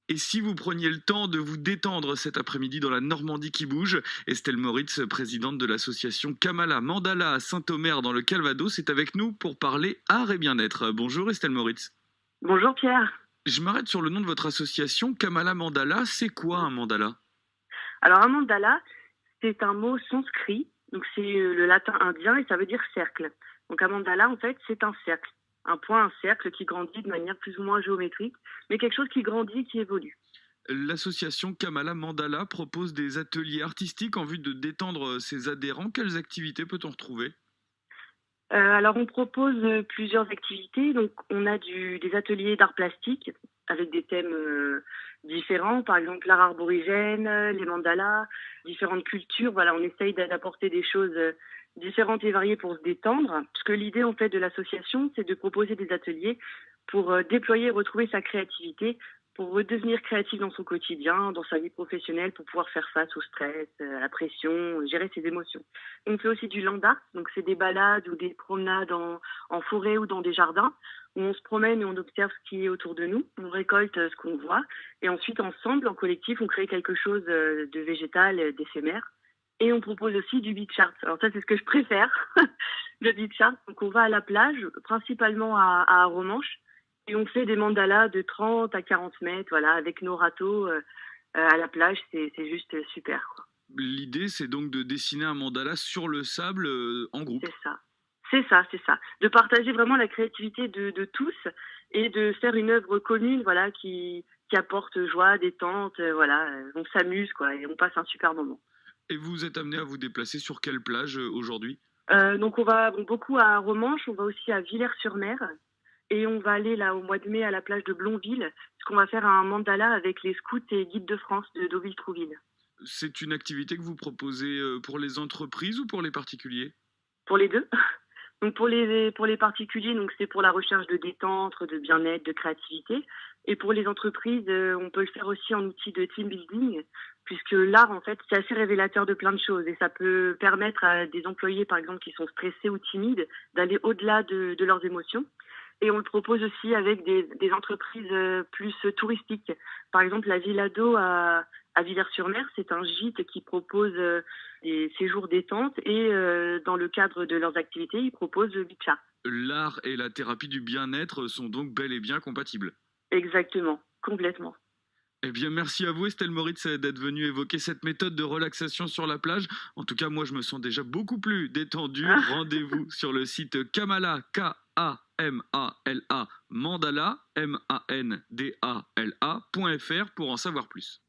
Et si vous preniez le temps de vous détendre cet après-midi dans la Normandie qui bouge? Estelle Moritz, présidente de l'association Kamala Mandala à Saint-Omer dans le Calvados, est avec nous pour parler art et bien-être. Bonjour Estelle Moritz. Bonjour Pierre. Je m'arrête sur le nom de votre association, Kamala Mandala. C'est quoi un mandala? Alors un mandala, c'est un mot sanskrit, donc c'est le latin indien et ça veut dire cercle. Donc un mandala en fait c'est un cercle, un point, un cercle qui grandit de manière plus ou moins géométrique, mais quelque chose qui grandit, qui évolue. L'association Kamala Mandala propose des ateliers artistiques en vue de détendre ses adhérents. Quelles activités peut-on retrouver? Alors on propose plusieurs activités, donc on a des ateliers d'art plastique avec des thèmes différents, par exemple l'art aborigène, les mandalas, différentes cultures. Voilà, on essaye d'apporter des choses différentes et variées pour se détendre, parce que l'idée en fait de l'association, c'est de proposer des ateliers pour déployer et retrouver sa créativité, pour redevenir créatif dans son quotidien, dans sa vie professionnelle, pour pouvoir faire face au stress, à la pression, gérer ses émotions. On fait aussi du land art, donc c'est des balades ou des promenades en forêt ou dans des jardins où on se promène et on observe ce qui est autour de nous, on récolte ce qu'on voit et ensuite ensemble, en collectif, on crée quelque chose de végétal, d'éphémère. Et on propose aussi du beach art. Alors ça, c'est ce que je préfère, le beach art. Donc on va à la plage, principalement à Romanche, et on fait des mandalas de 30 à 40 mètres, voilà, avec nos râteaux à la plage. C'est juste super, quoi. L'idée, c'est donc de dessiner un mandala sur le sable en groupe. C'est ça. C'est ça, c'est ça. De partager vraiment la créativité de tous et de faire une œuvre commune, voilà, qui apporte joie, détente, voilà, on s'amuse, quoi, et on passe un super moment. Et vous êtes amené à vous déplacer sur quelle plage aujourd'hui? Donc on va bon, beaucoup à Romanche, on va aussi à Villers-sur-Mer et on va aller là au mois de mai à la plage de Blonville, parce qu'on va faire un mandala avec les scouts et guides de France de Deauville-Trouville. C'est une activité que vous proposez pour les entreprises ou pour les particuliers? Pour les deux. Donc pour les particuliers, donc c'est pour la recherche de détente, de bien-être, de créativité. Et pour les entreprises, on peut le faire aussi en outil de team building, puisque l'art, en fait, c'est assez révélateur de plein de choses. Et ça peut permettre à des employés, par exemple, qui sont stressés ou timides, d'aller au-delà de leurs émotions. Et on le propose aussi avec des entreprises plus touristiques. Par exemple, la Villa d'eau à Villers-sur-Mer, c'est un gîte qui propose des séjours détente et dans le cadre de leurs activités, ils proposent le beach art. L'art et la thérapie du bien-être sont donc bel et bien compatibles. Exactement, complètement. Eh bien, merci à vous, Estelle Moritz, d'être venue évoquer cette méthode de relaxation sur la plage. En tout cas, moi, je me sens déjà beaucoup plus détendu. Rendez-vous sur le site Kamala, Kamala, Mandala, Mandala.fr pour en savoir plus.